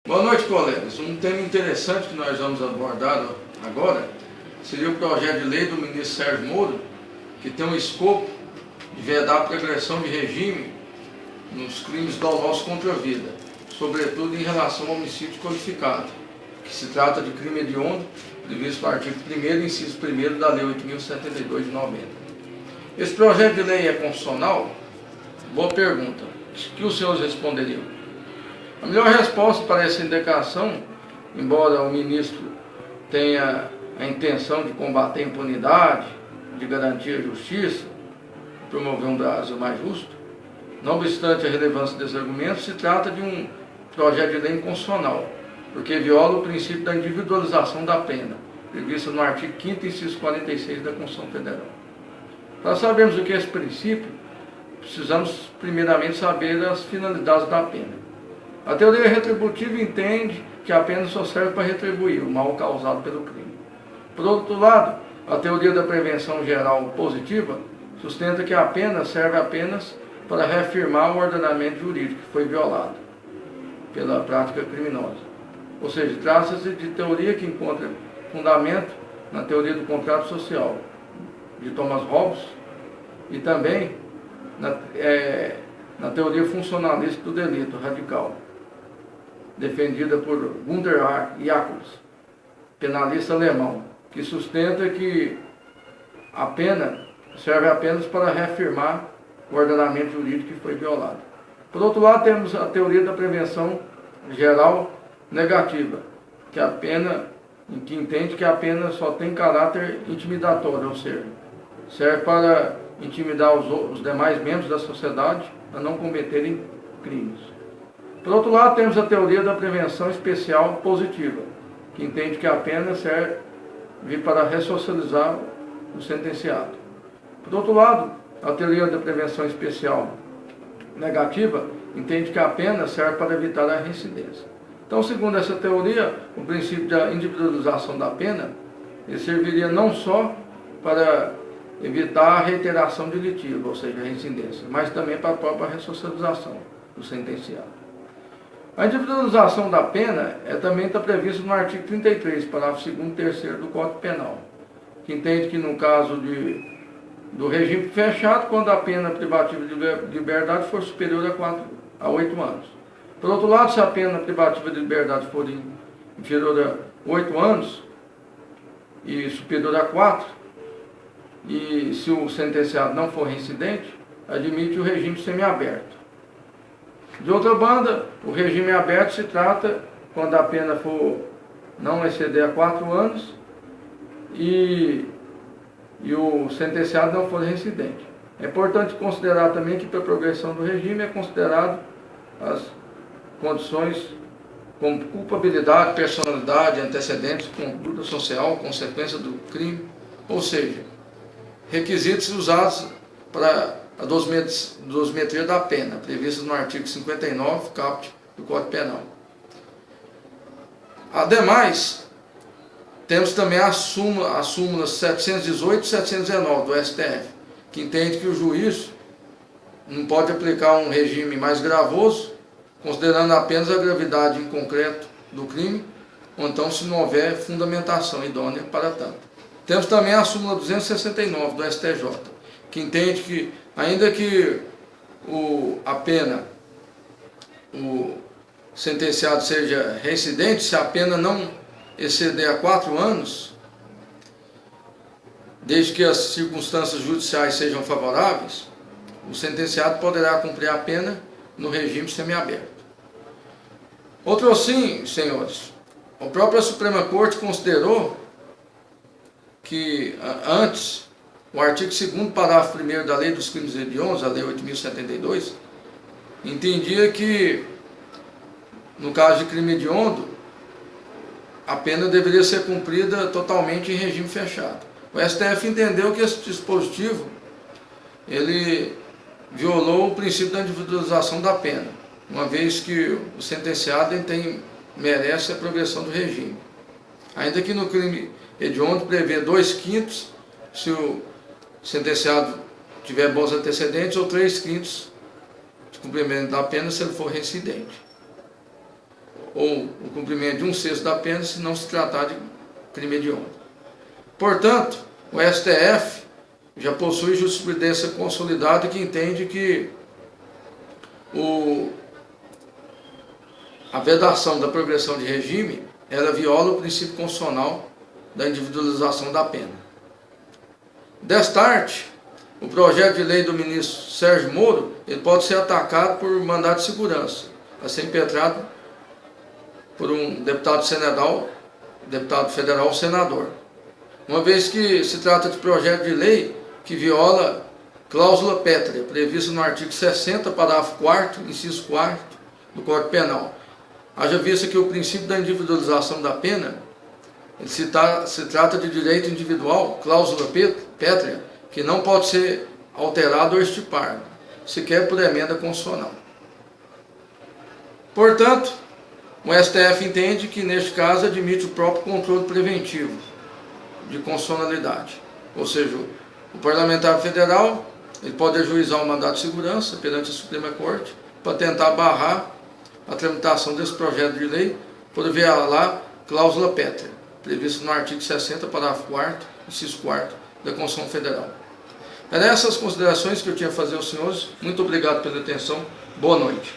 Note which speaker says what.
Speaker 1: Boa noite, colegas. Um tema interessante que nós vamos abordar agora seria o projeto de lei do ministro Sérgio Moro, que tem um escopo de vedar a progressão de regime nos crimes dolosos contra a vida, sobretudo em relação ao homicídio qualificado, que se trata de crime hediondo, previsto no artigo 1º, inciso 1º da Lei 8.072 de 90. Esse projeto de lei é constitucional? Boa pergunta. O que os senhores responderiam? A melhor resposta para essa indicação, embora o ministro tenha a intenção de combater a impunidade, de garantir a justiça, promover um Brasil mais justo, não obstante a relevância desse argumento, se trata de um projeto de lei inconstitucional, porque viola o princípio da individualização da pena, previsto no artigo 5º, inciso 46 da Constituição Federal. Para sabermos o que é esse princípio, precisamos primeiramente saber as finalidades da pena. A teoria retributiva entende que a pena só serve para retribuir o mal causado pelo crime. Por outro lado, a teoria da prevenção geral positiva sustenta que a pena serve apenas para reafirmar o ordenamento jurídico que foi violado pela prática criminosa. Ou seja, trata-se de teoria que encontra fundamento na teoria do contrato social de Thomas Hobbes e também na teoria funcionalista do delito radical, defendida por Günter Jacobs, penalista alemão, que sustenta que a pena serve apenas para reafirmar o ordenamento jurídico que foi violado. Por outro lado, temos a teoria da prevenção geral negativa, que entende que a pena só tem caráter intimidatório, ou seja, serve para intimidar os demais membros da sociedade a não cometerem crimes. Por outro lado, temos a teoria da prevenção especial positiva, que entende que a pena serve para ressocializar o sentenciado. Por outro lado, a teoria da prevenção especial negativa entende que a pena serve para evitar a reincidência. Então, segundo essa teoria, o princípio da individualização da pena ele serviria não só para evitar a reiteração delitiva, ou seja, a reincidência, mas também para a própria ressocialização do sentenciado. A individualização da pena também está prevista no artigo 33, parágrafo 2º e 3º do Código Penal, que entende que no caso do regime fechado, quando a pena privativa de liberdade for superior a 8 anos. Por outro lado, se a pena privativa de liberdade for inferior a 8 anos e superior a 4, e se o sentenciado não for reincidente, admite o regime semiaberto. De outra banda, o regime aberto se trata quando a pena for não exceder a 4 anos e o sentenciado não for reincidente. É importante considerar também que para a progressão do regime é considerado as condições como culpabilidade, personalidade, antecedentes, conduta social, consequência do crime, ou seja, requisitos usados para a dosimetria da pena, prevista no artigo 59, caput do Código Penal. Ademais, temos também as súmulas 718 e 719 do STF, que entende que o juiz não pode aplicar um regime mais gravoso, considerando apenas a gravidade em concreto do crime, ou então se não houver fundamentação idônea para tanto. Temos também a súmula 269 do STJ, que entende que, ainda que o sentenciado seja reincidente, se a pena não exceder a 4 anos, desde que as circunstâncias judiciais sejam favoráveis, o sentenciado poderá cumprir a pena no regime semiaberto. Outro sim, senhores, a própria Suprema Corte considerou que antes o artigo 2º, parágrafo 1º da Lei dos Crimes Hediondos, a Lei 8.072, entendia que, no caso de crime hediondo, a pena deveria ser cumprida totalmente em regime fechado. O STF entendeu que esse dispositivo ele violou o princípio da individualização da pena, uma vez que o sentenciado merece a progressão do regime. Ainda que no crime hediondo prevê 2/5 se o sentenciado tiver bons antecedentes ou 3/5 de cumprimento da pena se ele for reincidente. ou o cumprimento de 1/6 da pena, se não se tratar de crime hediondo. Portanto, o STF já possui jurisprudência consolidada que entende que a vedação da progressão de regime, ela viola o princípio constitucional da individualização da pena. Destarte, o projeto de lei do ministro Sérgio Moro, ele pode ser atacado por mandado de segurança, a ser impetrado por um deputado federal ou senador. Uma vez que se trata de projeto de lei que viola cláusula pétrea, prevista no artigo 60, parágrafo 4º, inciso 4º do Código Penal. Haja vista que o princípio da individualização da pena, se trata de direito individual, cláusula pétrea, que não pode ser alterado ou estipado, sequer por emenda constitucional. Portanto, o STF entende que, neste caso, admite o próprio controle preventivo de constitucionalidade. Ou seja, o parlamentar federal ele pode ajuizar um mandado de segurança perante a Suprema Corte para tentar barrar a tramitação desse projeto de lei por violar cláusula pétrea, prevista no artigo 60, parágrafo 4º, inciso 4º da Constituição Federal. Eram essas considerações que eu tinha a fazer aos senhores. Muito obrigado pela atenção. Boa noite.